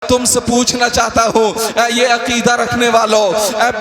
तुमसे पूछना चाहता हूँ, ये अकीदा रखने वालों,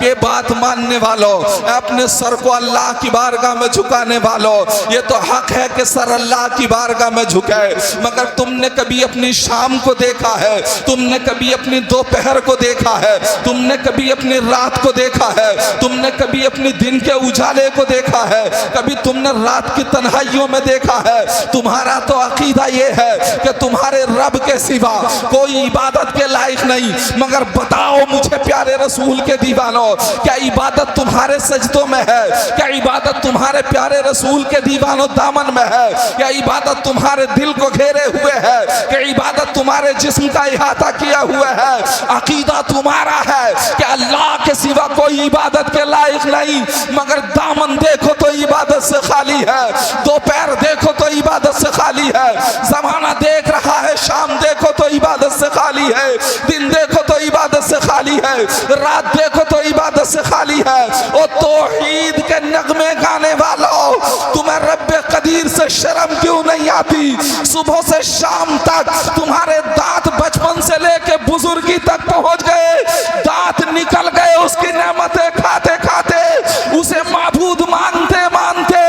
ये बात मानने वालों, अपने सर को अल्लाह की बारगाह में झुकाने वालों, ये तो हक है कि सर अल्लाह की बारगाह में झुकाए, मगर तुमने कभी अपनी शाम को देखा है? तुमने कभी अपनी दोपहर को देखा है? तुमने कभी अपनी रात को देखा है? तुमने कभी अपनी दिन के उजाले को देखा है? कभी तुमने रात की तन्हाइयों में देखा है? तुम्हारा तो अकीदा ये है कि तुम्हारे रब के सिवा कोई इबादत के लायक नहीं। मगर बताओ मुझे प्यारे रसूल के दीवानों, क्या इबादत तुम्हारे सजदों में है? क्या इबादत तुम्हारे प्यारे रसूल के दीवानों दामन में है? क्या इबादत तुम्हारे दिल को घेरे हुए है? क्या इबादत तुम्हारे जिस्म का इहाता किया हुआ है? अकीदा तुम्हारा है कि अल्लाह के सिवा कोई इबादत के लायक नहीं, मगर दामन देखो तो इबादत से खाली है, दोपहर देखो तो इबादत से खाली है, जमाना देख रहा है, शाम देखो तो इबादत से खाली है, दिन देखो तो इबादत से खाली है, रात देखो तो इबादत से खाली है। ओ तौहीद के नगमे गाने वालों, तुम्हें रब्बे कदीर से शर्म क्यों नहीं आती? सुबह से शाम तक तुम्हारे दांत बचपन से लेके बुजुर्गी तक पहुंच गए, दांत निकल गए उसकी नेमतें खाते खाते, उसे माबूद मानते मानते,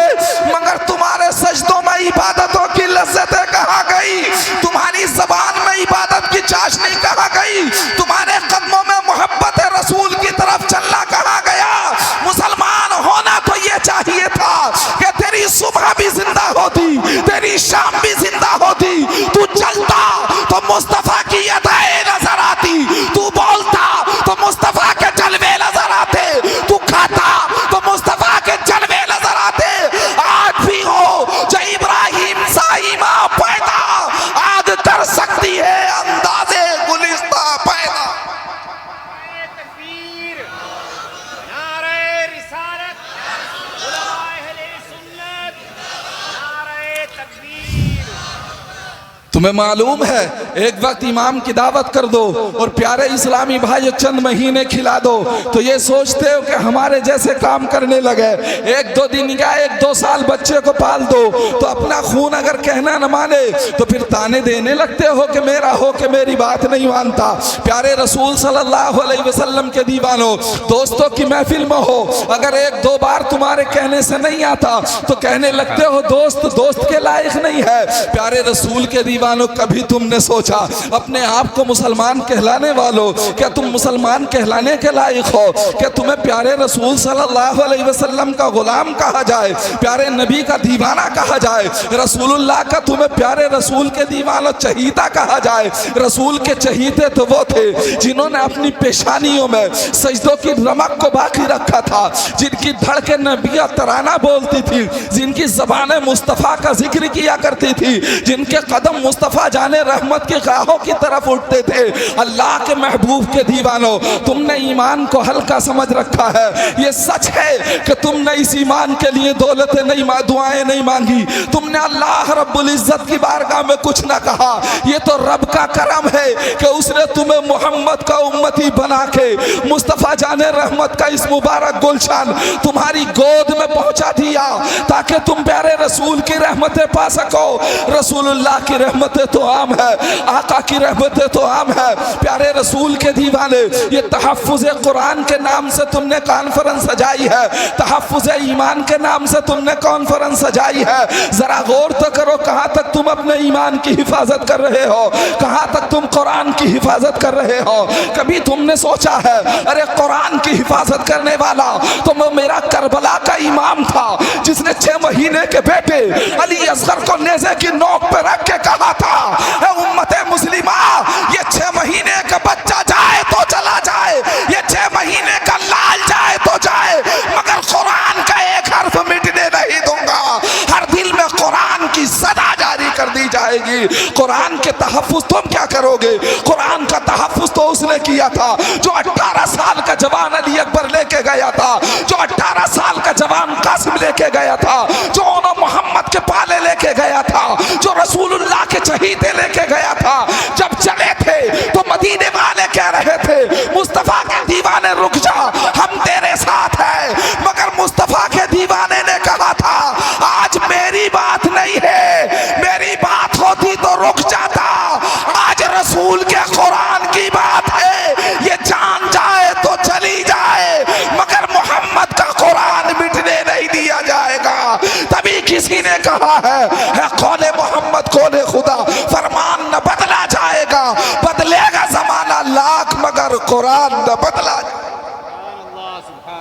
मगर तुम्हारे सजदों में इबादतों की लज्जतें कहाँ गई? तुम्हारी जबान में इबादत की चाशनी कहाँ गई? तुम्हारे कदमों में मोहब्बत रसूल की तरफ चलना कहाँ गया? मुसलमान होना तो ये चाहिए था कि तेरी सुबह भी जिंदा होती, तेरी शाम भी जिंदा होती, तू चलता तो मुस्तफा की अदाएं नजर आती, तू बोलता तो मुस्तफा के जलवे नजर आते, तू खाता तो मुस्तफा के जलवे नजर आते। आज भी हो जो इब्राहिम सा ईमान पैदा आज कर सकती है अंदाजे गुलिस्ता पैदा। तुम्हें मालूम है एक वक्त इमाम की दावत कर दो और प्यारे इस्लामी भाई चंद महीने खिला दो तो ये सोचते हो कि हमारे जैसे काम करने लगे। एक दो दिन या एक दो साल बच्चे को पाल दो तो अपना खून अगर कहना न माने तो फिर ताने देने लगते हो कि मेरा हो कि मेरी बात नहीं मानता। प्यारे रसूल सल्लल्लाहु अलैहि वसल्लम के दीवानों, दोस्तों की महफिल में हो, अगर एक दो बार तुम्हारे कहने से नहीं आता तो कहने लगते हो दोस्त दोस्त के लायक नहीं है। प्यारे रसूल के दीवानों, कभी तुमने सोचा अपने आप को मुसलमान कहलाने वालों, क्या तुम मुसलमान कहलाने के लायक हो? क्या तुम्हें प्यारे रसूल सल्लल्लाहु अलैहि वसल्लम का गुलाम कहा जाए, प्यारे नबी का दीवाना कहा जाए, रसूलुल्लाह का तुम्हें प्यारे रसूल के दीवाना चहीता कहा जाए? रसूल के चहीते तो वो थे जिन्होंने अपनी पेशानियों में सजदों की रमक को बाकी रखा था, जिनकी धड़के नबिया तराना बोलती थी, जिनकी ज़बान मुस्तफ़ा का जिक्र किया करती थी, जिनके कदम मुस्तफ़ा जाने रहमत के गाहों की तरफ उठते थे। अल्लाह के महबूब के दीवानों, तुमने ईमान को हल्का समझ रखा है। ये सच है कि तुमने इस ईमान के लिए दौलतें नहीं, दुआएं नहीं मांगी, तुमने अल्लाह रब्बुल इज्जत की बारगाह में कुछ ना कहा। ये तो रब का करम है कि उसने तुम्हें मोहम्मद का उम्मती बना के मुस्तफ़ा जाने रहमत का इस मुबारक गुलशन तुम्हारी गोद में पहुंचा दिया ताकि तुम प्यारे रसूल की रहमतें पा सको। रसूलुल्लाह की रहमतें तो आम है, आका की रहमतें तो आम है। प्यारे रसूल के दीवाने, ये तहफ़्फ़ुज़ कुरान के नाम से तुमने कॉन्फ्रेंस सजाई है, तहफ़्फ़ुज़ ईमान के नाम से तुमने कॉन्फ्रेंस सजाई है। जरा गौर तो करो कहाँ तक तुम अपने ईमान की हिफाजत कर रहे हो, कहाँ तक तुम कुरान की हिफाजत कर रहे हो। कभी तुमने सोचा है अरे कुरान की हिफाजत करने वाला तो वो मेरा करबला का इमाम था जिसने 6 महीने के बेटे अली असगर को नेज़े की नोक पे रख के कहा था उम्मते मुस्लिमा, ये 6 महीने का बच्चा जाए तो चला जाए, ये 6 महीने का लाल जाए तो जाए, मगर कुरान का एक हर्फ मिटने नहीं दूंगा। हर दिल में कुरान की सदा जारी कर दी जाएगी। कुरान के तहफ़्फ़ुज़ तुम क्या करोगे? कुरान का तहफ़्फ़ुज़ तो उसने किया था जो 18 साल का जवान अली अकबर लेके गया था, जो 18 साल का जवान कासिम लेके गया था, जो मोहम्मद के पाले लेके गया था, जो रसूलुल्लाह के चहीते लेके गया था। जब चले थे तो मदीने वाले कह रहे थे मुस्तफ़ा के दीवाने रुक जा, हम तेरे साथ हैं, मगर मुस्तफ़ा के दीवाने ने कहा था आज मेरी बात नहीं है, मेरी बात होती तो रुक जाता। आज रसूल के कुरान की रहा है कौले मोहम्मद कौले खुदा, फरमान न बदला जाएगा, बदलेगा जमाना लाख मगर कुरान न बदला।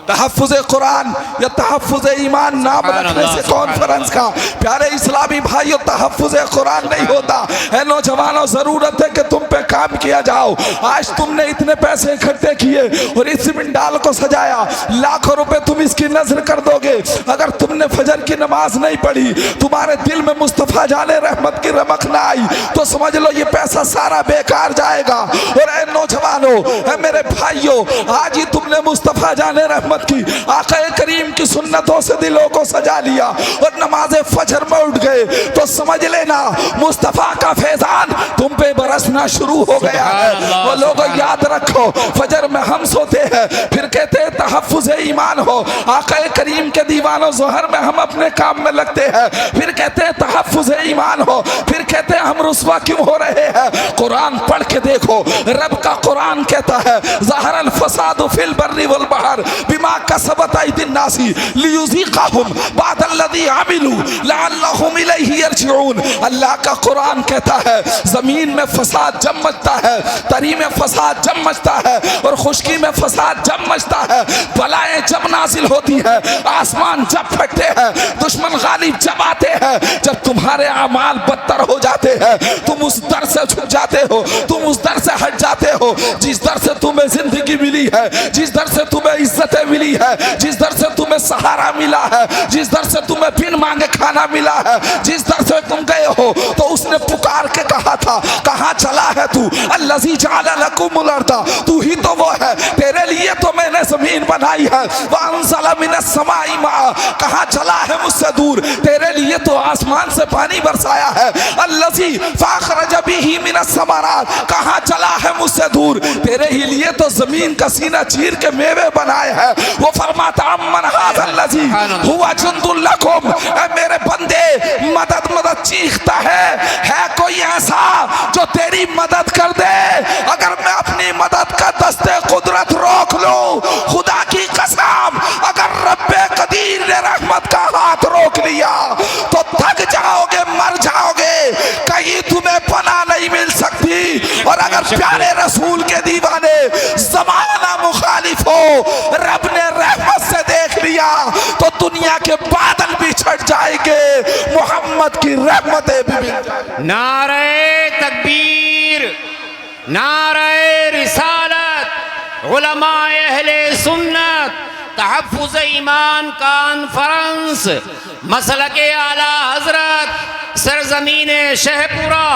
तहफ़्फ़ुज़ कुरान या तहफ़्फ़ुज़ ईमान नाम रखने से कॉन्फ्रेंस का प्यारे इस्लामी भाइयों तहफ़्फ़ुज़ कुरान नहीं होता है। नौजवानों ज़रूरत है कि तुम पे काम किया जाओ। आज तुमने इतने पैसे इकट्ठे किए और इस पंडाल को सजाया, लाखों रुपए तुम इसकी नजर कर दोगे, अगर तुमने फजर की नमाज नहीं पढ़ी, तुम्हारे दिल में मुस्तफ़ा जाने रहमत की रमक ना आई, तो समझ लो ये पैसा सारा बेकार जाएगा। और ऐ नौजवानों, ऐ मेरे भाइयों, आज ही तुमने मुस्तफ़ा जाने रहमत की आका करीम की सुन्नतों से दिलों को सजा लिया और नमाज़े फजर में उठ गए, तो समझ लेना मुस्तफ़ा का फैजान तुम पे बरसना शुरू हो गया है। वो लोगों याद रखो, फजर में हम सोते हैं, फिर कहते हैं तहफ़्फ़ुज़ ईमान हो। आका करीम के दीवानों, ज़ोहर में हम अपने काम में लगते हैं, फिर कहते हैं तहफ़्फ़ुज़ ईमान हो, फिर कहते हैं हम रुस्वा क्यों हो रहे हैं। कुरान पढ़ के देखो, रब का कुरान कहता है ज़हरल फ़सादु फ़िल बर्रि वल बहर बिमा कसबत अयदीन नासी लियुज़ीक़हुम बादल्लज़ी अमिलू लअल्लहुम इलैहि यरजिऊन। अल्लाह का कुरान कहता है जमीन में फसाद जब मचता है, तरी में फसाद जब मचता है और खुश्की में फसाद जब मचता है, बलाएं जब नाजिल होती है, आसमान जब फटते हैं, दुश्मन गालिब जब आते हैं, जब तुम्हारे अमाल बदतर हो जाते हैं, तुम उस दर से झुक जाते हो, तुम उस दर से हट जाते हो जिस दर से तुम्हें जिंदगी मिली है, जिस दर से तुम्हें इज्जतें मिली है, जिस दर से तुम्हें सहारा मिला है, जिस दर से तुम्हें बिन मांगे खाना मिला है, जिस दर से तुम गए हो, तो उसने पुकार के कहा था कहाँ चला है तू, अल्लज़ी जअल लकुमुल अर्दा, तू ही तो वो है, तेरे लिए तो मैंने जमीन बनाई है, व अंज़ल मिनस समाई माअ, कहाँ चला है मुझसे दूर, तेरे लिए तो आसमान से पानी बरसाया है, अल्लज़ी फ़अख़रज बिही मिनस समरात, कहाँ चला है मुझसे दूर, तेरे ही लिए तो जमीन का सीना चीर के मेवे बनाए हैं। वो फरमाता अम्मन हाज़ल्लज़ी हुवा जुंदुल लकुम, मेरे बंदे मदद मदद चीखता है कोई ऐसा जो तेरी मदद कर दे। अगर मैं अपनी मदद का दस्ते कुदरत रोक लूं, खुदा की कसम, अगर रब्बे कदीर ने रहमत का हाथ रोक लिया तो थक जाओगे, मर जाओगे, कहीं तुम्हें पनाह नहीं मिल सकती। और अगर प्यारे रसूल के दीवाने ज़माना मुखालिफ हो, रब ने रहमत से देख लिया तो दुनिया के बादल भी छट जाएंगे, मोहम्मद की रहमतें भी मिल जाएंगी। नारे तकबीर, नारे रिसालत, उलमाए अहले सुन्नत, तहफ़्फ़ुज़ ईमान कॉन्फ्रेंस, मसलके आला हजरत, सरजमीन शहपुरा,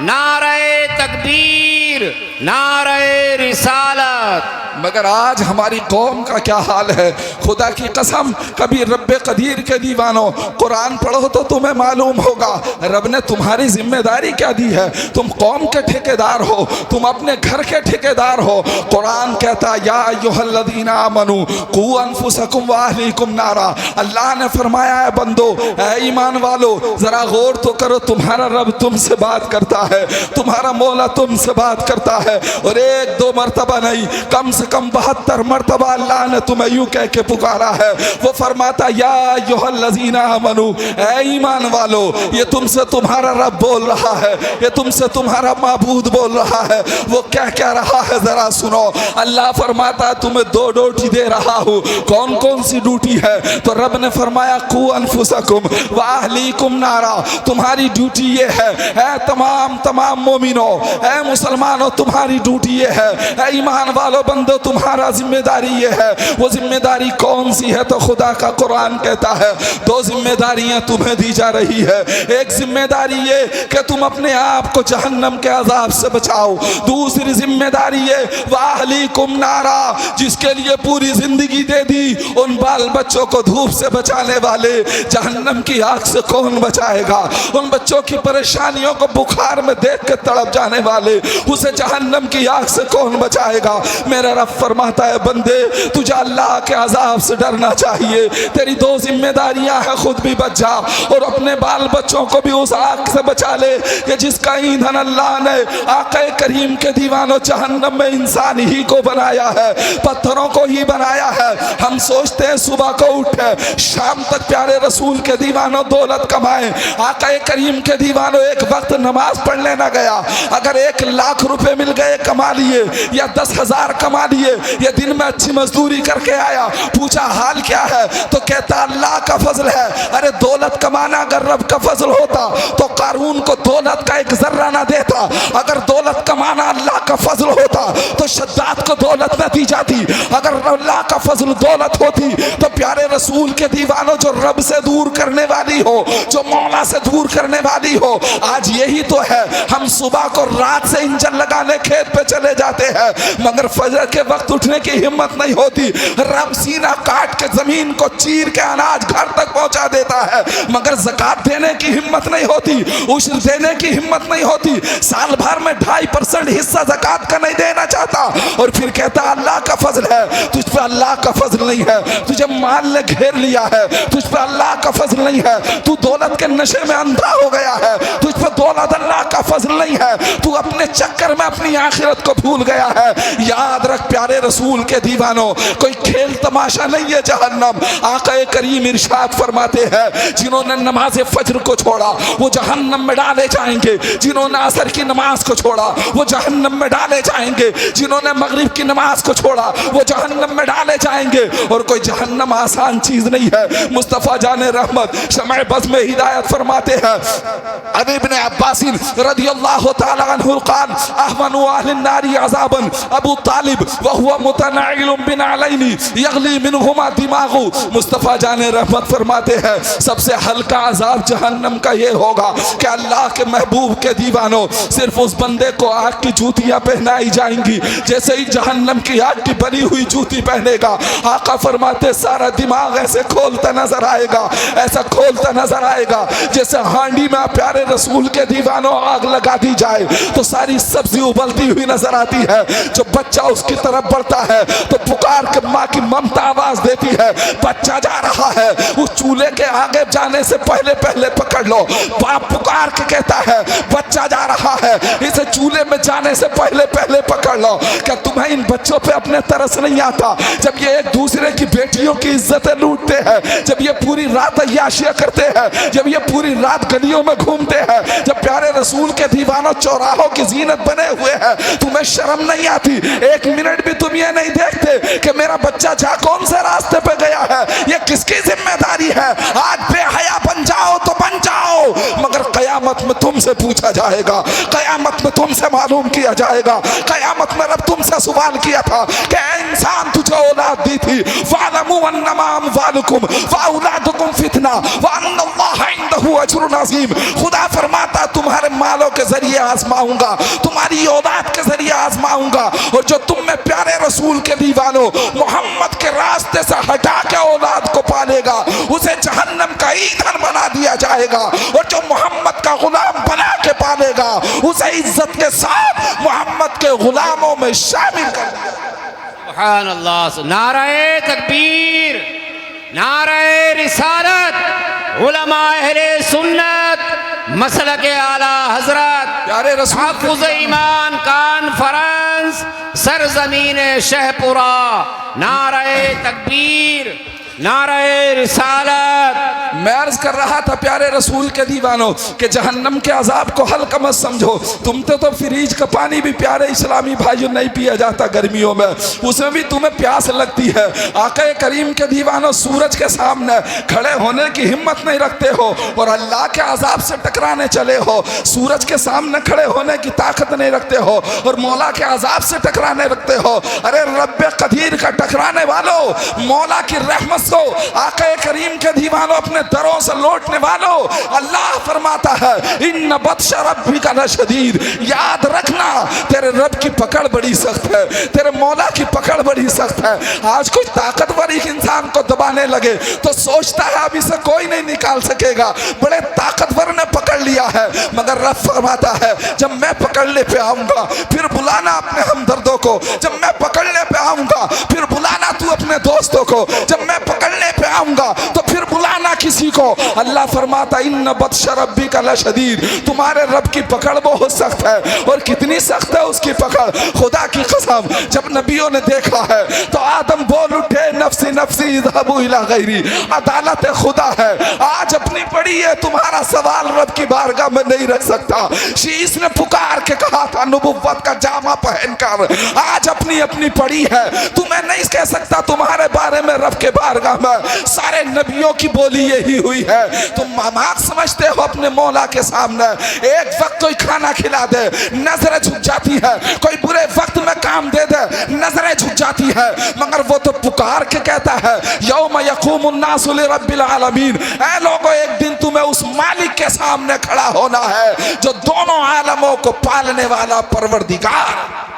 नारे तकबीर, नारे रिसालत। मगर आज हमारी कौम का क्या हाल है, खुदा की कसम, कभी रब्बे कदीर के दीवानों कुरान पढ़ो तो तुम्हें मालूम होगा रब ने तुम्हारी जिम्मेदारी क्या दी है। तुम कौम के ठेकेदार हो, तुम अपने घर के ठेकेदार हो। कुरान कहता या अय्युहल्लज़ीना आमनू कू अनफुसकुम व अहलीकुम नारा। अल्लाह ने फरमाया है बंदो, ऐ ईमान वालो, जरा गौर तो करो, तुम्हारा रब तुमसे बात करता है, तुम्हारा मौला तुमसे बात करता है, और एक दो मरतबा नहीं, कम से कम 72 मरतबा अल्लाह ने तुम्हें यूं कह के पुकारा है। वो फरमाता या अय्युहल्लज़ीना आमनू, ऐ ईमान वालो, ये तुमसे तुम्हारा रब बोल रहा है, ये तुमसे तुम्हारा माबूद बोल रहा है। वो क्या कह रहा है जरा सुनो। अल्लाह फरमाता तुम्हें 2 ड्यूटी दे रहा हूँ। कौन कौन सी ड्यूटी है? तो रब ने फरमाया कू अनफुसकुम व अहलीकुम नारा, तुम्हारी ड्यूटी ये है तमाम मोमिनो, ऐ मुसलमानों, तुम्हारी ड्यूटी ये है, ईमान वालों बंदो, तुम्हारा जिम्मेदारी ये है। वो जिम्मेदारी कौन सी है? तो खुदा का कुरान कहता है 2 जिम्मेदारियां तुम्हें दी जा रही है। एक जिम्मेदारी ये कि तुम अपने आप को जहन्नम के अजाब से बचाओ। दूसरी जिम्मेदारी ये वाहलीकुम नारा, जिसके लिए पूरी जिंदगी दे दी, उन बाल बच्चों को धूप से बचाने वाले, जहन्नम की आग से कौन बचाएगा? उन बच्चों की परेशानियों को बुखार में देख के तड़प जाने वाले, उसे जहन्नम की आग से कौन बचाएगा? मेरा रब फरमाता है बंदे तुझे अल्लाह के अजाब से डरना चाहिए, तेरी दो जिम्मेदारियां हैं, खुद भी बच जा और अपने बाल बच्चों को भी उस आग से बचा ले कि जिसका ईंधन अल्लाह ने आक़ा करीम के दीवानों जहन्नम में इंसान ही को बनाया है, पत्थरों को ही बनाया है। हम सोचते हैं सुबह को उठे शाम तक प्यारे रसूल के दीवानों दौलत कमाए, आक़ा करीम के दीवानों एक वक्त नमाज पढ़ने न गया, अगर 1 लाख रुपए मिल गए कमा लिए या 10,000 कमा लिए, या दिन में अच्छी मजदूरी करके आया, पूछा हाल क्या है तो कहता अल्लाह का फजल है। अरे दौलत कमाना अगर रब का फजल होता तो कारून को दौलत का एक जर्रा ना देता, अगर दौलत कमाना अल्लाह का फजल होता तो शद्दाद को दौलत न दी जाती, अगर अल्लाह का फजल दौलत होती तो प्यारे रसूल के दीवानों जो रब से दूर करने वाली हो, जो मौला से दूर करने वाली हो, आज यही तो है। हम सुबह को रात से इंजन लगाने खेत पे चले जाते हैं मगर फजर के वक्त उठने की हिम्मत नहीं होती, रब सीना काट के जमीन को चीर के अनाज घर तक पहुंचा देता है मगर ज़कात देने की हिम्मत नहीं होती, उश्र देने की हिम्मत नहीं होती, साल भर में 2.5% हिस्सा ज़कात का नहीं देना चाहता और फिर कहता अल्लाह का फजल है। तुझ पर अल्लाह का फजल नहीं है, तुझे माल ने घेर लिया है, तुझ पर अल्लाह का फजल नहीं है, तू दौलत के नशे में अंधा हो गया है, तुझ पर दौलत अल्लाह का फजल नहीं है, तू अपने चक्कर में अपनी आखिरत को भूल गया है। याद रख प्यारे रसूल के दीवानों, कोई खेल तमाशा नहीं है जहन्नम। आका करीम इरशाद फरमाते हैं जिन्होंने नमाज फज्र को छोड़ा वो जहन्नम में डाले जाएंगे, जिन्होंने असर की नमाज को छोड़ा वो जहन्नम में डाले जाएंगे, जिन्होंने मगरिब की नमाज को छोड़ा वो जहन्नम में डाले जाएंगे। और कोई जहन्नम आसान चीज नहीं है। मुस्तफ़ा जाने रहमत शमअ बज़ में हिदायत फरमाते हैं अन इब्न अब्बास रदियल्लाहु तआला अन्हु क़ाल अहवनु अहलिन नारी अज़ाबन अबू तालिब व हुवा मुतनाइलुन बिनालैनि यगली मिनहुमा दिमागु। मुस्तफ़ा जाने रहमत फरमाते हैं सबसे हल्का अजाब जहन्नम का ये होगा कि अल्लाह के महबूब के दीवानों सिर्फ उस बंदे को आग की जूतियां पहनाई जाएंगी जैसे ही जहन्नम की आग की बनी हुई जूती पहनेगा। आका फरमाते सारा दिमाग ऐसे खोलता नजर आएगा, ऐसा खोलता नजर आएगा जैसे हांडी में प्यारे रसूल के दीवानों आग लगा दी जाए तो सारी सब्जी उबलती हुई नजर आती है। जो बच्चा उसकी तरफ बढ़ता है तो पुकार के माँ की ममता आवाज देती है बच्चा जा रहा है, उस चूल्हे के आगे जाने से पहले पहले पकड़ लो। बाप पुकार के कहता है बच्चा जा रहा है, इसे चूल्हे में जाने से पहले पहले पकड़ लो। क्या तुम्हें इन बच्चों पे अपने तरस नहीं आता जब ये एक दूसरे की बेटियों की इज्जतें लूटते हैं, जब ये पूरी रात अय्याशियां करते हैं, जब ये पूरी रात गलियों में घूमते हैं, जब प्यारे रसूल के दीवानों चौराहों की जीनत बने हुए हैं, तुम्हें शर्म नहीं आती? एक मिनट भी तुम ये नहीं देखते कि मेरा बच्चा जा कौन से रास्ते पे गया है, ये किसकी जिम्मेदारी है? आज बेहया बन जाओ तो बन जाओ मगर कयामत में तुमसे पूछा जाएगा, कयामत में तुमसे मालूम किया जाएगा, कयामत में रब तुमसे सवाल किया था कि इंसान तुझे औलाद दी थी वालमु अन्नमा अम्वालुकुम व औलादुकुम फितना व अन्नल्लाह इंदहु अज्रुन अज़ीम। खुदा फरमाता तुम्हारे मालों के जरिए आजमाऊंगा, तुम्हारी औलाद के जरिए आजमाऊंगा और जो तुम में प्यारे रसूल के दीवानों मोहम्मद के रास्ते से हटा के औलाद को पालेगा उसे जहन्नम का ईंधन बना दिया जाएगा और जो मोहम्मद का गुलाम बना के पालेगा उसे इज्जत के साथ मोहम्मद के गुलामों में शामिल कर दिया। सुभान अल्लाह। नारे तकबीर, नारे रिसालत, उलमा अहले सुन्नत, मसलक आला हजरत, प्यारे रसूल तहफ्फुज़ ईमान कॉन्फ्रेंस, सरजमीन शहपुरा। नारे तकबीर, नारे रिसालत। मैं अर्ज कर रहा था प्यारे रसूल के दीवानों कि जहन्नम के अजाब को हल्का मत समझो। तुम तो फ्रिज का पानी भी प्यारे इस्लामी भाइयों नहीं पिया जाता गर्मियों में, उसमें भी तुम्हें प्यास लगती है। आका करीम के दीवानों सूरज के सामने खड़े होने की हिम्मत नहीं रखते हो और अल्लाह के अजाब से टकराने चले हो। सूरज के सामने खड़े होने की ताकत नहीं रखते हो और मौला के अजाब से टकराने रखते हो। अरे रब्बे कदीर का टकराने वालों, मौला की रहमत को आका करीम के दीवानों अपने दरों से लौटने वालों, अल्लाह फरमाता है इन्न बत्श रब्बिका लशदीद, याद रखना तेरे रब की पकड़ बड़ी सख्त है, तेरे मौला की पकड़ बड़ी सख्त है। आज कोई ताकतवर इंसान को दबाने लगे तो सोचता है अब इसे कोई नहीं निकाल सकेगा, बड़े ताकतवर ने पकड़ लिया है, मगर रब फरमाता है जब मैं पकड़ने पे आऊंगा फिर बुलाना अपने हमदर्दों को, जब मैं पकड़ने पे आऊंगा फिर बुलाना तू अपने दोस्तों को, जब मैं पकड़ने पे आऊंगा तो फिर बुलाना किसी को। अल्लाह फरमाता इन्न बत्श रब्बिका लशदीद, तुम्हारे रब की पकड़ बहुत सख्त है। और कितनी सख्त है उसकी पकड़, खुदा की कसम जब नबियों ने देखा है तो आदम बोल उठे नफ्सी नफ्सी इज़हबू इला गैरी, अदालत खुदा है, आज अपनी पड़ी है, तुम्हारा सवाल रब की बारगाह में नहीं रख सकता। शीश ने पुकार के कहा था नबुव्वत का जामा पहनकर, आज अपनी अपनी पड़ी है, तुम्हें नहीं कह सकता तुम्हारे बारे में रब के बारगाह में। सारे नबियों की बोली यही हुई है। तुम मामाक समझते हो अपने मौला के सामने, एक वक्त कोई खाना खिला दे नजरें झुक जाती है, कोई बुरे वक्त में काम दे दे नजरें झुक जाती है, मगर वो तो पुकार के कहता है यौम यक़ूमुन नासु लिरब्बिल आलमीन, ऐ लोगों एक दिन तुम्हें उस मालिक के सामने खड़ा होना है जो दोनों आलमों को पालने वाला परवरदिगार।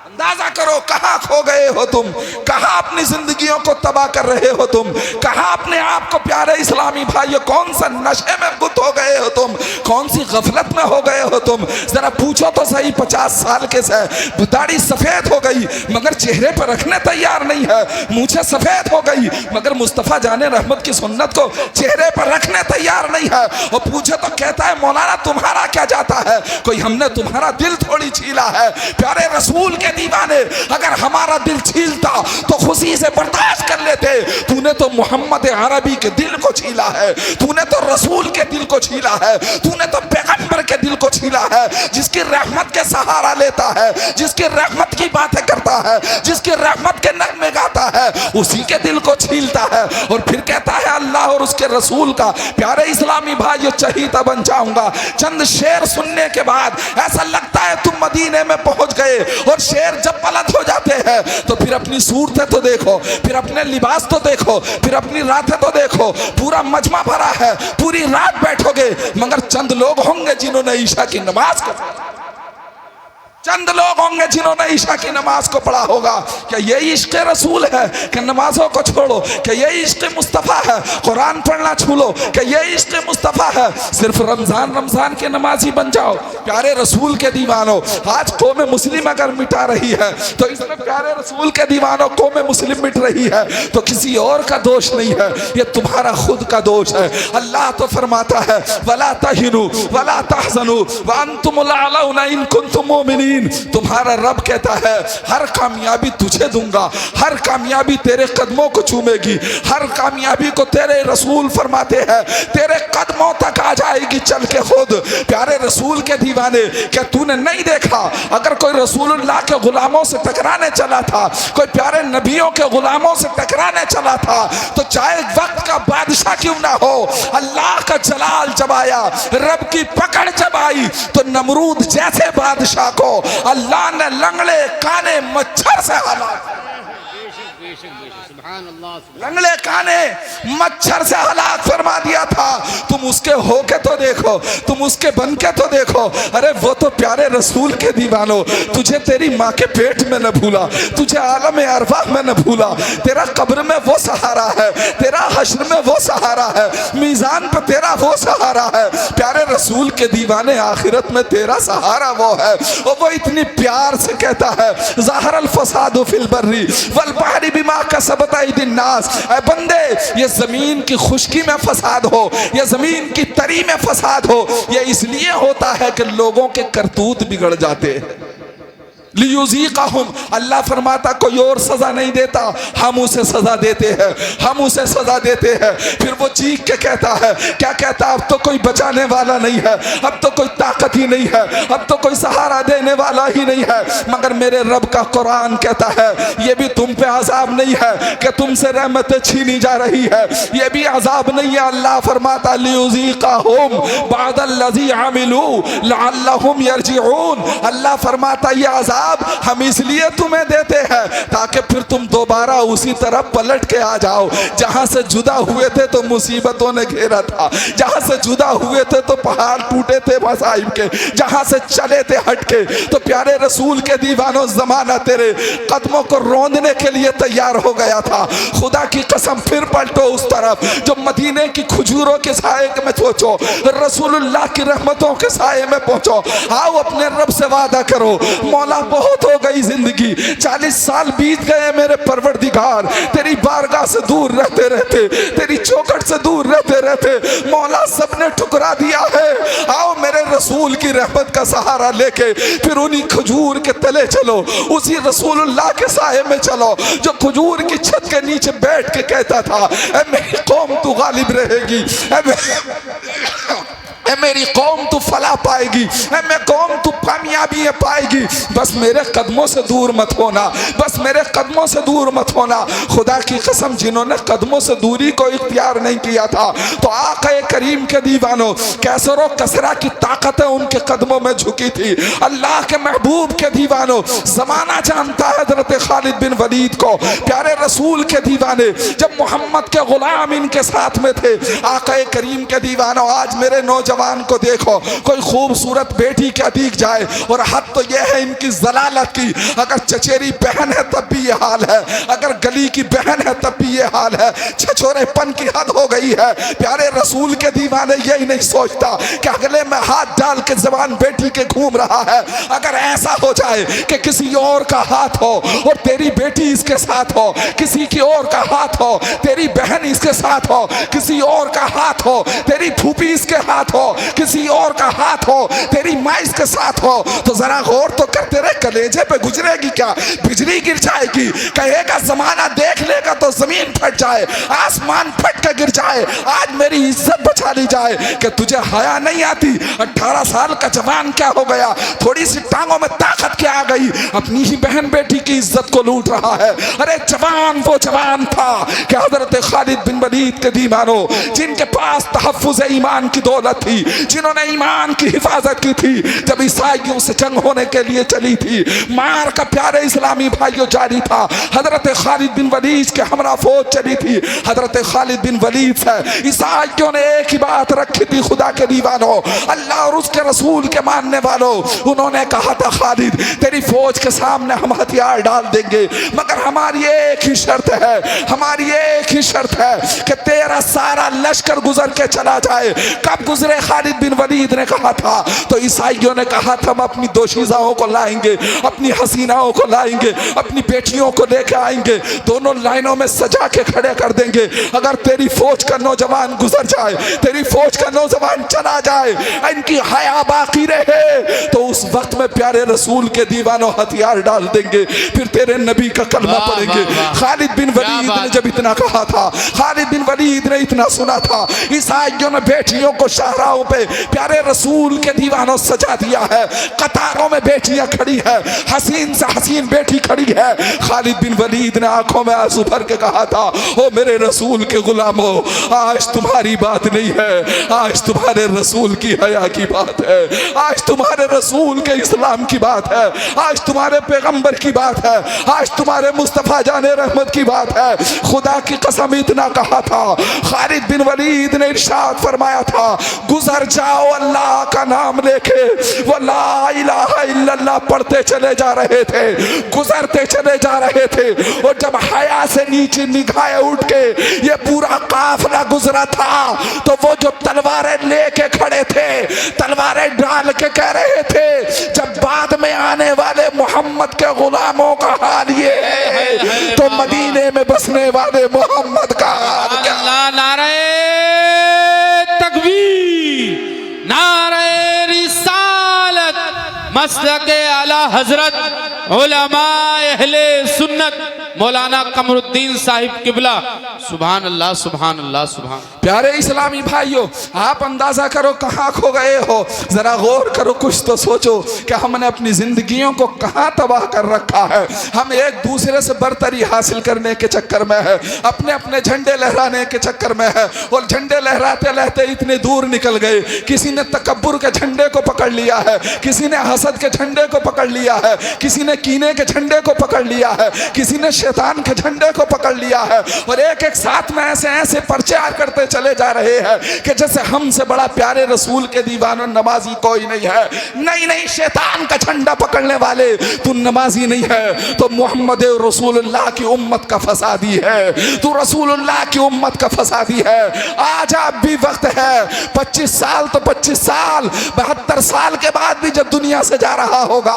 अंदाजा करो कहाँ खो गए हो तुम, कहाँ अपनी जिंदगियों को तबाह कर रहे हो तुम, कहाँ अपने आप को प्यारे इस्लामी भाइयों कौन सा नशे में गुत हो गए हो तुम, कौन सी गफलत में हो गए हो तुम। जरा पूछो तो सही 50 साल के से दाढ़ी सफेद हो गई मगर चेहरे पर रखने तैयार नहीं है, मूछें सफेद हो गई मगर मुस्तफ़ा जाने रहमत की सुन्नत को चेहरे पर रखने तैयार नहीं है। और पूछे तो कहता है मौलाना तुम्हारा क्या जाता है, कोई हमने तुम्हारा दिल थोड़ी छीला है। प्यारे रसूल के दीवाने अगर हमारा दिल छीलता तो खुशी से बर्दाश्त कर लेते, तूने तो मोहम्मद अरबी के दिल को छीला है, तूने तो रसूल के दिल को छीला है, तूने तो पैगंबर के दिल को छीला है, जिसकी रहमत के सहारा लेता है, जिसकी रहमत की बातें करता है, जिसकी रहमत के नगमे गाता है, उसी के दिल को छीलता है। और फिर कहता है अल्लाह और उसके रसूल का। प्यारे इस्लामी भाइयों चहीता बन जाऊंगा। चंद शेर सुनने के बाद ऐसा लगता है तुम मदीने में पहुंच गए, और शेर जब पलट हो जाते हैं तो फिर अपनी सूरतें तो देखो, फिर अपने लिबास तो देखो, फिर अपनी रातें तो देखो, पूरा मजमा भरा है, पूरी रात बैठोगे मगर चंद लोग होंगे जिन्होंने ईशा की नमाज को, चंद लोग होंगे जिन्होंने ईशा की नमाज को पढ़ा होगा। क्या ये इश्क रसूल है कि नमाजों को छोड़ो, क्या ये इश्क मुस्तफ़ा है कुरान पढ़ना छूलो, क्या ये इश्क मुस्तफ़ा है सिर्फ रमजान के नमाजी बन जाओ। प्यारे रसूल के दीवानों, आज कौम मुस्लिम अगर मिटा रही है तो इसमें प्यारे रसूल के दीवानों कौम मुस्लिम मिट रही है तो किसी और का दोष नहीं है, ये तुम्हारा खुद का दोष है। अल्लाह तो फरमाता है वला तहिनु वला तहज़नु व अंतुमुल अलाउना इन कुंतुम मुमिनीन। तुम्हारा रब कहता है हर कामयाबी तुझे दूंगा, हर कामयाबी तेरे कदमों को चूमेगी, हर कामयाबी को तेरे रसूल फरमाते हैं तेरे कदमों तक आ जाएगी चल के खुद। प्यारे रसूल के दीवाने, क्या तूने नहीं देखा अगर कोई रसूलुल्लाह के गुलामों से टकराने चला था, कोई प्यारे नबियों के गुलामों से टकराने चला था तो चाहे वक्त का बादशाह क्यों ना हो, अल्लाह का जलाल जब आया, रब की पकड़ जब आई तो नमरूद जैसे बादशाह को अल्लाह ने लंगड़े काने मच्छर से हलाक, लंगड़े काने मच्छर से हलाक फरमा दिया था। तुम उसके होके तो देखो, तुम उसके बन के तो देखो। अरे वो तो प्यारे रसूल के दीवानों, तुझे तेरी माँ के पेट में न भूला, तुझे आलम अरवाह में न भूला, तेरा कब्र में वो सहारा है, तेरा हश्र में वो सहारा है, मीज़ान पर तेरा वो सहारा है। प्यारे रसूल के दीवाने, आखिरत में तेरा सहारा वो है। और वो इतनी प्यार से कहता है ज़हरल फसादु फिल बर्री वल बहरी बिमा कसबत अयदिन नास। ऐ बंदे, ये जमीन की खुश्की में फसाद हो, ये जमीन की तरी में फसाद हो, ये इसलिए होता है कि लोगों के करतूत बिगड़ जाते हैं। लियुज़ीक़हुम, अल्लाह फरमाता कोई और सजा नहीं देता, हम उसे सजा देते हैं, हम उसे सजा देते हैं। फिर वो चीख के कहता है, क्या कहता, अब तो कोई बचाने वाला नहीं है, अब तो कोई ताकत ही नहीं है, अब तो कोई सहारा देने वाला ही नहीं है। मगर मेरे रब का कुरान कहता है ये भी तुम पे अजाब नहीं है कि तुमसे रहमतें छीनी जा रही है, ये भी अजाब नहीं है। अल्लाह फरमाता लियुज़ीक़हुम बअदल्लज़ी अमिलू लअल्लहुम यरजिऊन। अल्लाह फरमाता ये अजाब जवाब हम इसलिए तुम्हें देते हैं ताकि फिर तुम दोबारा उसी तरफ पलट के आ जाओ जहां से जुदा हुए थे तो मुसीबतों ने घेरा था, जहां से जुदा हुए थे तो पहाड़ टूटे थे मसाइब के, जहां से चले थे हटके। तो प्यारे रसूल के दीवानों, जमाना तेरे कदमों को रौंदने के लिए तैयार हो गया था। खुदा की कसम फिर पलटो उस तरफ जो मदीने की खजूरों के साए में सोचो, रसूलुल्लाह की रहमतों के साए में पहुंचो। आओ अपने रब से वादा करो, मौला बहुत हो गई जिंदगी, 40 साल बीत गए मेरे परवरदिगार, तेरी बारगाह से दूर रहते रहते, तेरी चौखट से दूर रहते रहते मौला सबने ठुकरा दिया है। आओ मेरे रसूल की रहमत का सहारा लेके फिर उन्हीं खजूर के तले चलो, उसी रसूलुल्लाह के साए में चलो जो खजूर की छत के नीचे बैठ के कहता था, ऐ मेरी कौम तू गालिब रहेगी, ऐ मेरी कौम तू फला पाएगी, ऐ मेरी कौम तू कामयाबी पाएगी। बस मेरे कदमों से दूर मत होना, बस मेरे कदमों से दूर मत होना। खुदा की कसम जिन्होंने कदमों से दूरी को इख्तियार नहीं किया था तो आका करीम के दीवानों, कैसर और कसरा की ताकतें उनके कदमों में झुकी थी। अल्लाह के महबूब के दीवानों, जमाना जानता है हजरत खालिद बिन वलीद को, प्यारे रसूल के दीवाने जब मोहम्मद के गुलाम इनके साथ में थे। आका करीम के दीवानों, आज मेरे नौजवान को देखो, कोई खूबसूरत बेटी क्या दिख जाए और हद तो यह है इनकी जलालत की, अगर चचेरी बहन है तब भी ये हाल है, अगर गली की बहन है तब भी ये हाल है, छछोरेपन की हद हो गई है। प्यारे रसूल के दीवाने यही नहीं सोचता कि अगले में हाथ डाल के जवान बेटी के घूम रहा है। अगर ऐसा हो जाए कि किसी और का हाथ हो और तेरी बेटी इसके साथ हो, किसी की और का हाथ हो, तेरी बहन इसके साथ हो, किसी और का हाथ हो, तेरी फूफी इसके हाथ हो, किसी और का हाथ हो, तेरी माँ इसके साथ हो, तो जरा गौर तो कर, तेरे कलेजे पे गुजरेगी क्या? बिजली गिर जाएगी, कहेगा जमाना देख लेगा तो जमीन फट जाए, आसमान फट के गिर जाए, आज मेरी इज्जत बचा ली जाए। कि तुझे हया नहीं आती? 18 साल का जवान क्या हो गया, थोड़ी सी टांगों में ताकत क्या आ गई, अपनी ही बहन बेटी की इज्जत को लूट रहा है। अरे जवान वो जवान था कि हजरत खालिद बिन वलीद के दीवानों, जिनके पास तहफ्फुज़ ईमान की दौलत थी, जिन्होंने ईमान की हिफाजत की थी जब ईसाइयों से जंग होने के लिए चली थी, मार का प्यारे इस्लामी भाइयों जारी था। हजरत खालिद बिन वलीद के हमरा फौज चली थी, हजरत खालिद बिन वलीद से ईसाइयों ने एक ही बात रखी थी, खुदा के दीवानों, अल्लाह और उसके रसूल के मानने वालों, उन्होंने कहा था खालिद तेरी फौज के सामने हम हथियार डाल देंगे, मगर हमारी एक ही शर्त है, हमारी एक ही शर्त है कि तेरा सारा लश्कर गुजर के चला जाए। कब गुजरे खालिद बिन वलीद ने कहा था, तो ईसाइयों ने कहा था हम अपनी दोशीज़ाओं को लाएंगे, अपनी हसीनाओं को लाएंगे, अपनी बेटियों को लेके आएंगे, दोनों लाइनों में सजा के खड़े कर देंगे। अगर तेरी फौज का नौजवान गुजर जाए, तेरी फौज का नौजवान चला जाए, इनकी हया बाकी रहे, तो उस वक्त में प्यारे रसूल के दीवानों हथियार डाल देंगे, फिर तेरे नबी का कलमा पढ़ेंगे। खालिद बिन वलीद ने जब इतना कहा था, खालिद बिन वलीद ने इतना सुना था, ईसाइयों ने बेटियों को शाहराहों पे प्यारे रसूल के दीवानों सजा दिया है, कतारों में बेटियां खड़ी है, हसीन से हसीन बेटी खड़ी है। खालिद बिन वलीद ने आंखों में आंसू भर के कहा था, ओ मेरे रसूल के गुलामों, आज तुम्हारी बात नहीं है, आज तुम्हारे रसूल की हया की बात है, आज तुम्हारे रसूल के इस्लाम की बात है, आज तुम्हारे पैगंबर की बात है, आज तुम्हारे मुस्तफा जाने रहमत की बात है। खुदा की कसम इतना कहा था। खालिद बिन वलीद ने इरशाद फरमाया था, गुजर जाओ अल्लाह का नाम लेके, वो ला इलाहा इल्लल्लाह पढ़ते चले जा रहे थे, गुजरते चले जा रहे थे, और जब हया से नीचे निगाहें उठ के ये पूरा काफिला गुजरा था, तो वो जो तलवारें लेके खड़े थे, तलवारें डाल के कह रहे थे, जब बाद में आने वाले मोहम्मद के गुलामों का हाल ये है तो मदीने में बसने वाले मोहम्मद का हाल क्या? अल्लाह, नारे तकबीर, नारे रिसालत, मसलके आला हजरत, उलमा अहले सुन्नत मौलाना कमरुद्दीन साहिब किबला। सुभान अल्लाह, सुभान अल्लाह, सुभान। प्यारे इस्लामी भाइयों, आप अंदाजा करो कहाँ खो गए हो, जरा गौर करो, कुछ तो सोचो कि हमने अपनी जिंदगियों को कहाँ तबाह कर रखा है। हम एक दूसरे से बरतरी हासिल करने के चक्कर में है, अपने अपने झंडे लहराने के चक्कर में है, और झंडे लहराते लहराते इतने दूर निकल गए। किसी ने तकब्बुर के झंडे को पकड़ लिया है, किसी ने हसद के झंडे को पकड़ लिया है, किसी ने कीने के झंडे को पकड़ लिया है, किसी ने शैतान के झंडे को पकड़ लिया है, और एक एक साथ में ऐसे ऐसे प्रचार करते चले जा रहे हैं कि जैसे हमसे बड़ा प्यारे रसूल के दीवाना नमाजी कोई नहीं है। नहीं नहीं, शैतान का झंडा पकड़ने वाले तू नमाजी नहीं है, तो मोहम्मद रसूलुल्लाह की उम्मत का फसादी है, तू रसूलुल्लाह की उम्मत का फसादी है। आज अब भी वक्त है, 25 साल तो 25 साल, 72 साल के बाद भी जब दुनिया से जा रहा होगा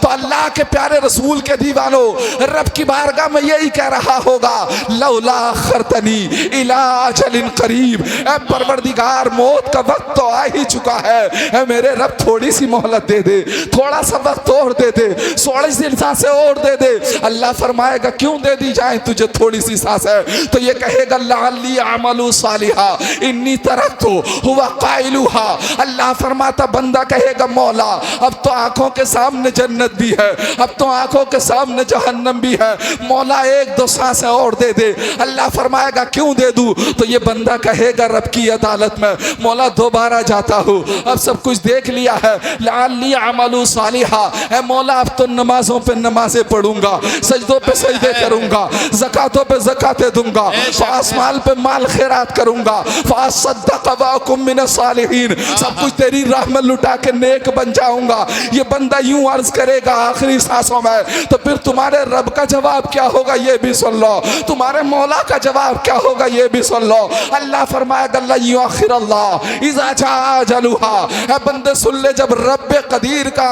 तो अल्लाह के प्यारे रसूल के दीवानों रब की बारगाह में यही कह रहा होगा, लौला खरतनी इला अजलिन करीब, ऐ परवरदिगार मौत का वक्त तो आ ही चुका है, ऐ मेरे रब थोड़ी सी मोहलत दे दे, थोड़ा सा वक्त और दे दे, 16 दिन सांसें और दे दे। अल्लाह फरमाएगा क्यों दे दी जाए तुझे थोड़ी सी सांसें, तो ये कहेगा लअल्ली अमलु सालिहा इन्नी तरक्तु हुवा काइलुहा। अल्लाह फरमाता, बंदा कहेगा मौला अब तो आंखों के सामने जन्नत भी है, अब तो आंखों के सामने जहन्नम भी है, मौला एक दो सांसें और दे दे। अल्लाह फरमाएगा क्यों दे दूं, तो ये बंदा कहेगा रब की अदालत में, मौला दोबारा जाता हूँ, अब सब कुछ देख लिया है, लअल्ली अमलु सालिहा, है मौला अब तो नमाजों पे नमाजें पढ़ूंगा, सजदों पे सजदे करूंगा, ज़कातों पे ज़कातें दूंगा, फास माल पे माल खैरात करूंगा, फास सद्दक़ व अकुम मिन सालिहीन, सब कुछ तेरी राह में लुटा के नेक बन जाऊंगा। ये बंदा यूं अर्ज करेगा आखिरी सांसों में, तो फिर तुम्हारे रब का जवाब क्या होगा ये भी सुन लो, तुम्हारे मौला का जवाब क्या होगा ये भी सुन लो। अल्लाह फरमाएगा ला युअख्खिरुल्लाह इज़ा जाअ अजलुहा, है बंदे सुन ले, जब रब कदीर का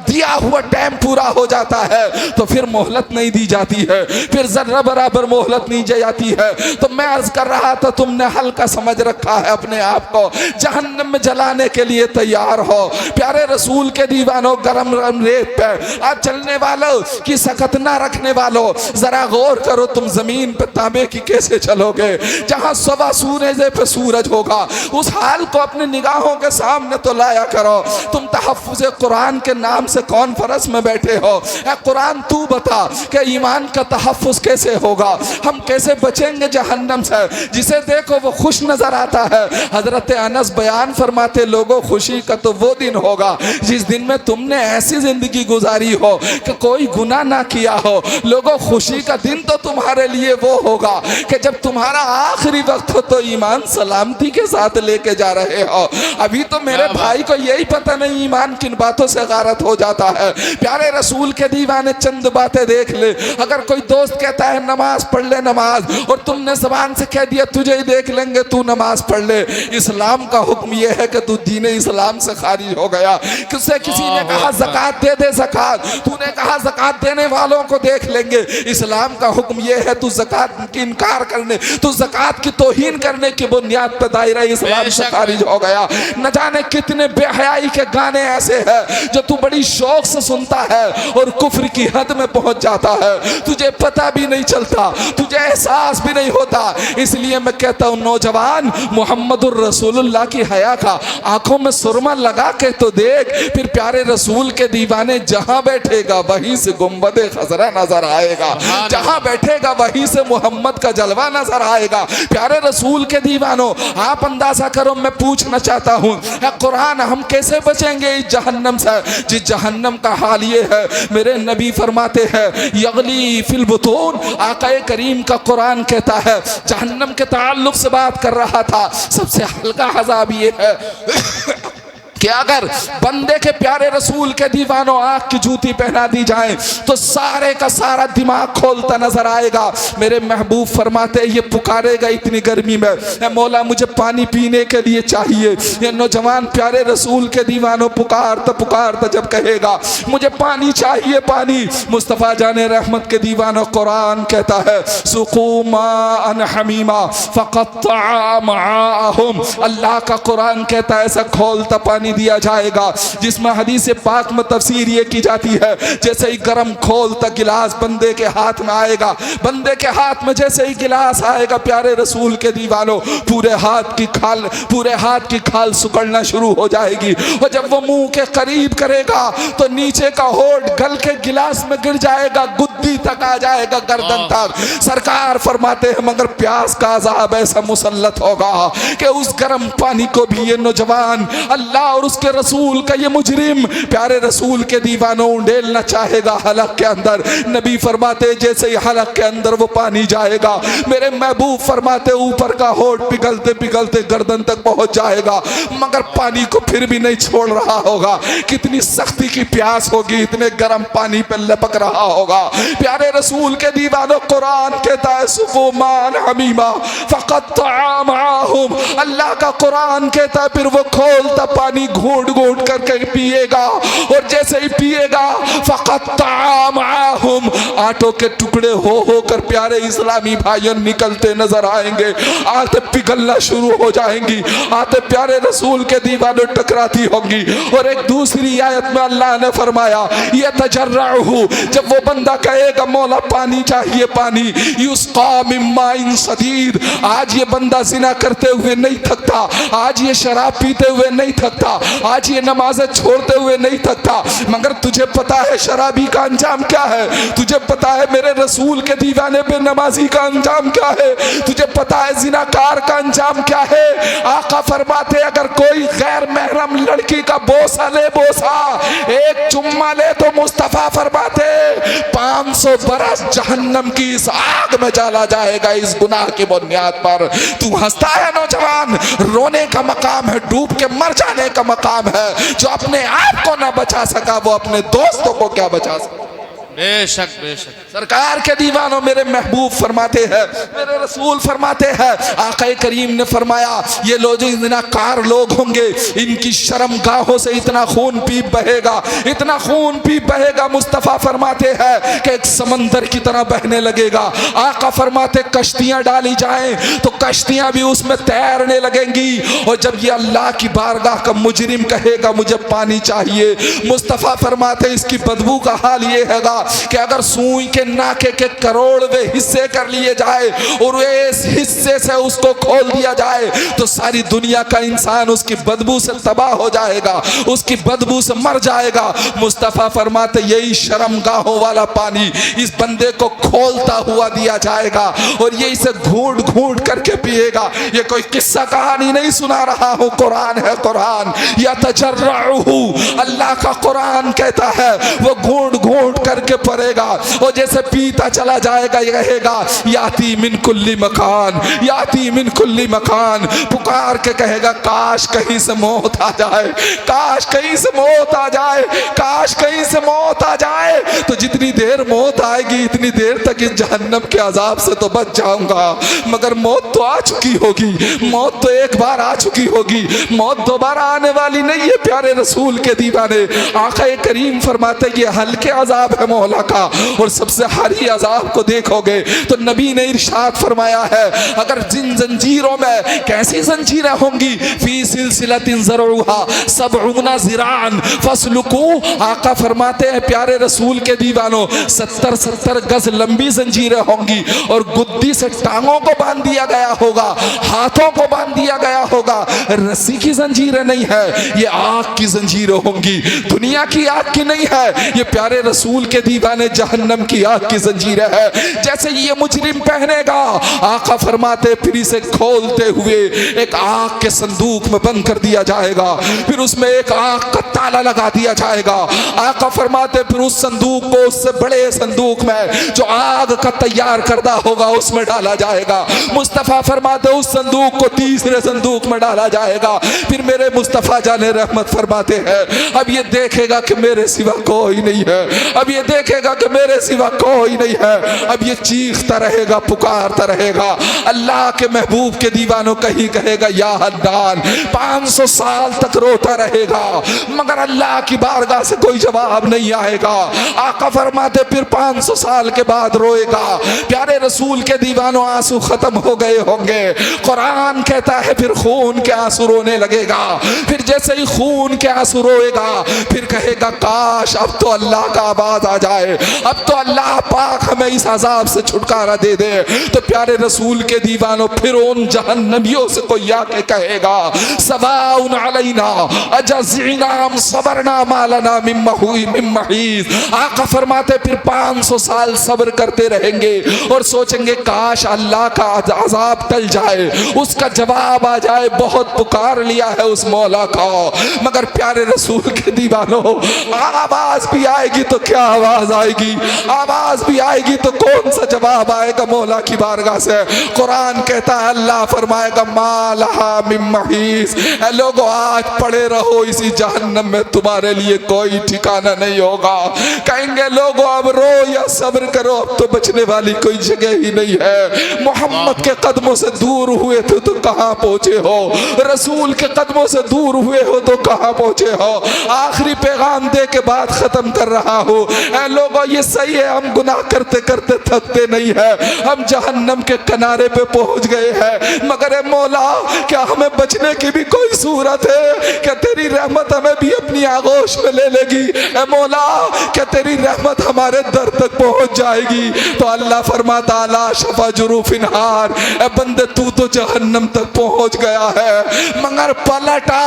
दिया हुआ टाइम पूरा हो जाता है तो फिर मोहलत नहीं दी जाती है, फिर जर्रा बराबर मोहलत नहीं दी जाती है। तो मैं अर्ज कर रहा था, तुमने हल्का समझ रखा है अपने आप को, जहन्नम में जलाने के लिए तैयार हो। प्यारे रसूल के दीवानों, गरम रेत पे आज चलने वालों की सकत ना रखने वालों, जरा गौर करो, तुम जमीन पे तांबे की कैसे चलोगे, जहां सवा सूरज पे सूरज होगा, उस हाल को अपने निगाहों के सामने तो लाया करो। तुम तहफ्फुज़ कुरान के नाम से कॉन्फ्रेंस में बैठे हो, ऐ कुरान तू बता कि ईमान का तहफ्फुज़ कैसे होगा, हम कैसे बचेंगे जहन्नम से। जिसे देखो वो खुश नजर आता है। हजरत अनस बयान फरमाते, लोगों खुशी का तो वो दिन होगा जिस दिन में तुमने ऐसी जिंदगी गुजारी हो कि कोई गुनाह ना किया हो। लोगों खुशी का दिन तो तुम्हारे लिए वो होगा कि जब तुम्हारा आखिरी वक्त हो तो ईमान सलामती के साथ लेके जा रहे हो। अभी तो मेरे भाई को यही पता नहीं ईमान किन बातों से गारत हो जाता है। प्यारे रसूल के दीवाने चंद बातें देख ले, अगर कोई दोस्त कहता है नमाज पढ़ ले नमाज, और तुमने ज़बान से कह दिया तुझे ही देख लेंगे तू नमाज पढ़ ले, इस्लाम का हुक्म यह है कि तू दीन इस्लाम से खारिज हो गया। किससे किसी ने कहा ज़कात दे दे ज़कात, तूने कहा ज़कात देने वालों को देख लेंगे। इस्लाम का हुक्म यह है तू ज़कात की इनकार करने, तू ज़कात की तौहीन करने की बुनियाद पर दायरा इस्लाम से खारिज हो गया। न जाने कितने बेहयाई के गाने ऐसे हैं जो तू बड़ी शौक से सुनता है और कुफ्र की हद में पहुंच जाता है, तुझे पता भी नहीं चलता, तुझे एहसास भी नहीं होता। इसलिए मैं कहता हूँ नौजवान, मोहम्मदुर रसूलुल्लाह की हया का आंखों में सुरमा लगा के तो देख, फिर प्यारे रसूल के दीवाने जहां बैठेगा वहीं से गुंबदे खजरा नजर आएगा, जहां बैठेगा वहीं से मोहम्मद का जलवा नजर आएगा। प्यारे रसूल के दीवानों, आप अंदाजा करो, मैं पूछना चाहता हूँ कुरान हम कैसे बचेंगे इस जहन्नम से, जिस जहन्नम का हाल ये है। मेरे नबी फरमाते हैं यगली फिल बुतून, आकाए करीम का कुरान कहता है, जहन्नम के ताल्लुक से बात कर रहा था। सबसे हल्का अज़ाब ये है कि अगर बंदे के प्यारे रसूल के दीवानों आँख की जूती पहना दी जाए तो सारे का सारा दिमाग खोलता नजर आएगा। मेरे महबूब फरमाते ये पुकारेगा इतनी गर्मी में, मौला मुझे पानी पीने के लिए चाहिए। ये नौजवान प्यारे रसूल के दीवानों पुकारता जब कहेगा मुझे पानी चाहिए पानी, मुस्तफ़ा जाने रहमत के दीवानों कुरान कहता है सुक़ूमा अन हमीमा फ़क़त्तअ मआहुम, अल्लाह का कुरान कहता है ऐसा खोलता पानी पानी दिया जाएगा, जिसमें हदीस पाक में तफसीर ये की जाती है जैसे ही गर्म खोलता गिलास बंदे के हाथ में आएगा, बंदे के हाथ में जैसे ही गिलास आएगा प्यारे रसूल के दीवानों पूरे हाथ की खाल सुकड़ना शुरू हो जाएगी। और जब वो मुंह के करीब करेगा तो नीचे का होठ गल के गिलास में गिर जाएगा, गुद्दी तक आ जाएगा, गर्दन तक। सरकार फरमाते हैं मगर प्यास का अजाब ऐसा मुसल्लत होगा कि उस गर्म पानी को भी ये नौजवान अल्लाह और उसके रसूल का ये मुजरिम प्यारे रसूल के दीवानों उंडेलना चाहेगा हलक के अंदर। नबी फरमाते जैसे ही हलक के अंदर वो पानी जाएगा, मेरे महबूब फरमाते ऊपर का होठ पिघलते पिघलते गर्दन तक पहुंच जाएगा, मगर पानी को फिर भी नहीं छोड़ रहा होगा। कितनी सख्ती की प्यास होगी, इतने गर्म पानी पे लपक रहा होगा। प्यारे रसूल के दीवानों कुरान कहता है सुफुमान हमीमा फकत तामाहुम, अल्लाह का कुरान कहता है फिर वो खोलता पानी घूंट घूंट करके पिएगा, और जैसे ही पिएगा फकत तामाहुम, आटों के टुकड़े हो कर प्यारे इस्लामी भाइयों निकलते नजर आएंगे, आते पिघलना शुरू हो जाएंगी, आते प्यारे रसूल के दीवानों टकराती होंगी। और एक दूसरी आयत में अल्लाह ने फरमाया ये तजर्रहु, जब वो बंदा कहेगा मौला पानी चाहिए पानी, युस्का मिन माइन सदीद, आज ये बंदा जिना करते हुए नहीं थकता, आज ये शराब पीते हुए नहीं थकता, आज ये नमाजें छोड़ते हुए नहीं थकता, मगर तुझे पता है शराबी का अंजाम क्या है, तुझे पता है मेरे रसूल के दीवाने पे नमाजी का अंजाम क्या है, तुझे पता है जिनाकार का अंजाम क्या है। आका फरमाते अगर कोई गैर महरम लड़की का बोसा ले, बोसा एक चुम्मा ले, तो मुस्तफा फरमाते 500 बरस जहन्नम की इस आग में डाला जाएगा इस गुनाह की बुनियाद पर। तू हंसता है नौजवान, रोने का मकाम है, डूब के मर जाने का मकाम है। जो अपने आप को ना बचा सका वो अपने दोस्तों को क्या बचा सका। बेशक बेशक। सरकार के दीवानों मेरे महबूब फरमाते हैं, मेरे रसूल फरमाते हैं, आक़ा करीम ने फरमाया ये लोग जो जिनाकार लोग होंगे इनकी शर्मगाहों से इतना खून पीप बहेगा, इतना खून पीप बहेगा, मुस्तफ़ा फरमाते हैं कि एक समंदर की तरह बहने लगेगा। आका फरमाते कश्तियां डाली जाएं तो कश्तियां भी उसमें तैरने लगेंगी। और जब ये अल्लाह की बारगाह का मुजरिम कहेगा मुझे पानी चाहिए, मुस्तफ़ा फरमाते इसकी बदबू का हाल ये हैगा कि अगर सुई के नाके के करोड़वे हिस्से कर लिए जाए और इस हिस्से से उसको खोल दिया जाए तो सारी दुनिया का इंसान उसकी बदबू से तबाह हो जाएगा, उसकी बदबू से मर जाएगा। मुस्तफ़ा फरमाते यही शर्मगाहों वाला पानी इस बंदे को खोलता हुआ दिया जाएगा और ये इसे घूंट घूंट करके पिएगा। ये कोई किस्सा कहानी नहीं सुना रहा हूँ, कुरान है कुरान। या तजर्रहु, अल्लाह का कुरान कहता है वो घूंट घूंट करके पड़ेगा और जैसे पीता चला जाएगा ये कहेगा याती मिन कुल्ली मकान, याती मिन कुल्ली मकान, पुकार के कहेगा काश कहीं से मौत आ जाए, काश कहीं से मौत आ जाए, काश कहीं से मौत आ जाए। तो जितनी देर मौत आएगी इतनी देर तक इस जहन्नम के अजाब से तो बच जाऊंगा, मगर मौत तो आ चुकी होगी, मौत तो एक बार आ चुकी होगी, मौत दोबारा आने वाली नहीं है। प्यारे रसूल के दीवाने आका करीम फरमाते ये हल्के अजाब है मौला का और सबसे हारी अजाब को देखोगे तो नबी ने इरशाद फरमाया है अगर जिन जंजीरों में, कैसी जंजीरें होंगी, फी सिलसिलतिन ज़रूहा सबउना ज़िरान फस्लुकू, आका फरमाते हैं प्यारे रसूल के दीवानों 70-70 गज लंबी जंजीरें होंगी और गुद्दी से टांगों को बांध दिया गया होगा, हाथों को बांध दिया गया होगा। रस्सी की जंजीरें नहीं है, ये आग की जंजीरें होंगी, दुनिया की आग की नहीं है, ये प्यारे रसूल के दीवाने जहन्नम की आग की जंजीरें है। जैसे ये मुजरिम पहनेगा आका फरमाते फिर इसे खोलते हुए एक आग के संदूक में बंद कर दिया जाएगा, फिर उसमें एक आग का ताला लगा दिया जाएगा। आका फरमाते फिर उस संदूक को उससे बड़े संदूक में जो आग का तैयार करदा होगा उसमें डाला जाएगा। मुस्तफ़ा फरमाते उस संदूक को तीसरे संदूक में डाला जाएगा। फिर मेरे मुस्तफ़ा जाने रहमत फरमाते हैं अब ये देखेगा कि मेरे सिवा कोई नहीं है, अब ये देखेगा कि मेरे सिवा कोई नहीं है, अब ये चीखता रहेगा, पुकारता रहेगा। अल्लाह के महबूब के दीवानों कहीं कहेगा या हद्दान, 500 साल तक रोता रहेगा मगर अल्लाह की बारगाह से कोई जवाब नहीं आएगा। आका फरमाते फिर 500 साल के बाद रोएगा। प्यारे रसूल के दीवानों आंसू खत्म हो गए होंगे। कुरान कहता है फिर खून के आंसू रोने लगेगा। फिर जैसे ही खून के आंसू रोएगा फिर कहेगा काश अब तो अल्लाह का आवाज आ जाए, अब तो अल्लाह पाक हमें इस अजाब से छुटकारा दे दे। तो प्यारे रसूल के दीवानों फिर उन जहन्नमियों से कोई आके कहेगा सवाउन अलैना अजज़िना अम सबरना मा लना मिन महीस। आका फरमाते फिर 500 साल सब्र करते रहेंगे और सोचेंगे काश अल्लाह का अजाब टल जाए, उसका जवाब आ जाए। बहुत पुकार लिया है उस मौला का मगर प्यारे रसूल के दीवानों आवाज भी आएगी तो क्या आवाज आएगी, आवाज भी आएगी तो कौन सा जवाब आएगा मौला की बारगाह से। कुरान कहता है अल्लाह फरमाएगा मालहा मिन महीस। ऐ लोगों आज पड़े रहो इसी जहन्नम में, तुम्हारे लिए कोई ठिकाना नहीं होगा। कहेंगे लोगों अब रो या सब्र करो, अब तो बचने वाली कोई जगह ही नहीं है। मोहम्मद के कदमों से दूर हुए थे तो कहां पहुंचे हो, रसूल के कदमों से दूर हुए हो तो कहां पहुंचे हो। आखिरी पैगाम दे के बात खत्म कर रहा हूं। ऐ लोगों ये सही है हम गुनाह करते करते थकते नहीं है, हम जहन्नम के किनारे पे पहुंच गए हैं मगर ए मौला क्या हमें बचने की भी कोई सूरत है? क्या तेरी रहमत हमें भी अपनी आगोश में ले लेगी? ए मौला क्या तेरी रहमत हमारे दर तक पहुंच जाएगी? तो अल्लाह फरमाता ला शफा जुरूफिन हार, ए बंदे तू तो जहन्नम तक पहुंच गया है मगर पलटा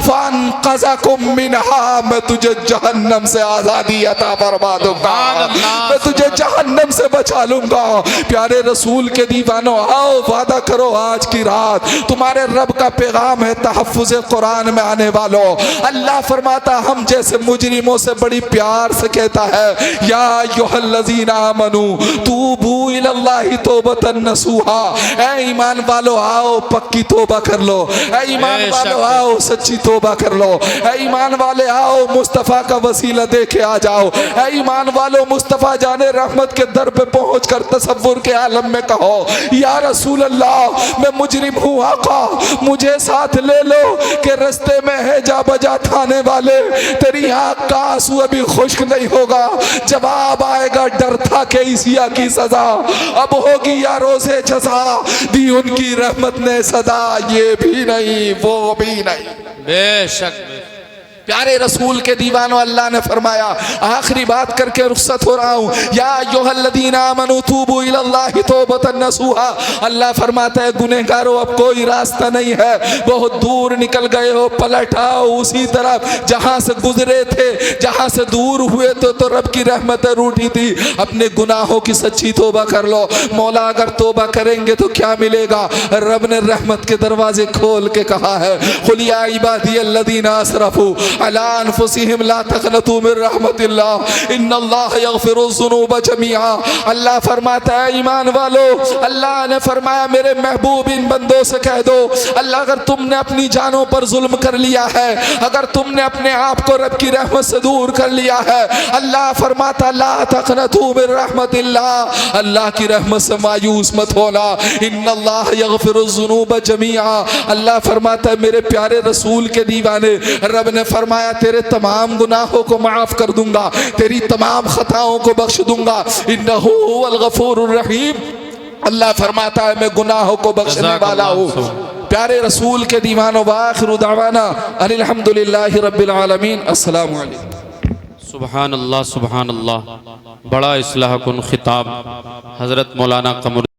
फान कज़ाकुम मिनहा, मैं तुझे जहन्नम से आजादी अता फरमा दूंगा, मैं तुझे जहन्नम से बचा लूंगा। प्यारे रसूल के दीवानों आओ वादा करो आज की रात तुम्हारे रब का पैगाम है तहफ्फुज़ कुरान में आने वालों। अल्लाह फरमाता हम जैसे मुजरिमों से बड़ी प्यार से कहता है या अय्युहल्लज़ीना आमनू तूबू इलल्लाहि तौबतन नसूहा। ऐ ईमान वालों आओ पक्की तौबा कर लो, ऐ ईमान वालों आओ सच्ची तौबा कर लो, ऐ ईमान वाले आओ मुस्तफ़ा का वसीला दे के आ जाओ, ऐ ईमान वालों मुस्तफ़ा जाने रहमत के दर पे पहुंच कर तसव्वुर के आलम में कहो या रसूल अल्लाह मैं मुजरिम हूँ आका मुझे साथ ले लो कि रस्ते में है जा बजा थाने वाले, तेरी आँख का आंसू अभी खुश्क नहीं होगा, जवाब आएगा डर था कि इसिया की सजा अब होगी या रोज़े जज़ा, दी उनकी रहमत ने सदा ये भी नहीं वो भी नहीं। बेशक प्यारे रसूल के दीवानों अल्लाह ने फरमाया आखिरी बात करके रुखसत हो रहा हूँ या अय्युहल्लज़ीना आमनू तूबू इलल्लाहि तौबतन नसूहा। अल्लाह फरमाता है गुनहगारों अब कोई रास्ता नहीं है, बहुत दूर निकल गए हो, पलट आओ उसी तरफ जहाँ से गुजरे थे, जहाँ से दूर हुए तो रब की रहमत रूठी थी। अपने गुनाहों की सच्ची तौबा कर लो। मौला अगर तौबा करेंगे तो क्या मिलेगा? रब ने रहमत के दरवाजे खोल के कहा है कुल या इबादियल्लज़ीना असरफू अला अनफुसिहिम ला तक़नतू मिन रहमतिल्लाह इन्नल्लाह यग़फिरुज़्ज़ुनूब जमीआ। अल्लाह फरमाता है ईमान वालों अल्लाह ने फरमाया मेरे महबूब इन बंदों से कह दो अल्लाह अगर तुमने अपनी जानों पर जुल्म कर लिया है, अगर तुमने अपने आप को रब की रहमत से दूर कर लिया है, अल्लाह फरमाता ला तक़नतू मिन रहमतिल्लाह अल्लाह की रहमत से मायूस मत होना, इन्नल्लाह यग़फिरुज़्ज़ुनूब जमीआ। अल्लाह फरमाता है मेरे प्यारे रसूल के दीवाने रब ने फरमाया तेरे तमाम गुनाहों को माफ कर दूंगा, तेरी तमाम खताओं को बख्श दूंगा, इन्नहु हुवल गफूरुर रहीम। अल्लाह फरमाता है मैं गुनाहों को बख्शने वाला हूँ। प्यारे रसूल के दीवानों वाखिरु दावाना अनिल हम्दुलिल्लाहि रब्बिल आलमीन। अस्सलामु अलैकुम। सुभान अल्लाह, बड़ा इस्लाह कुन खिताब हज़रत मौलाना कमर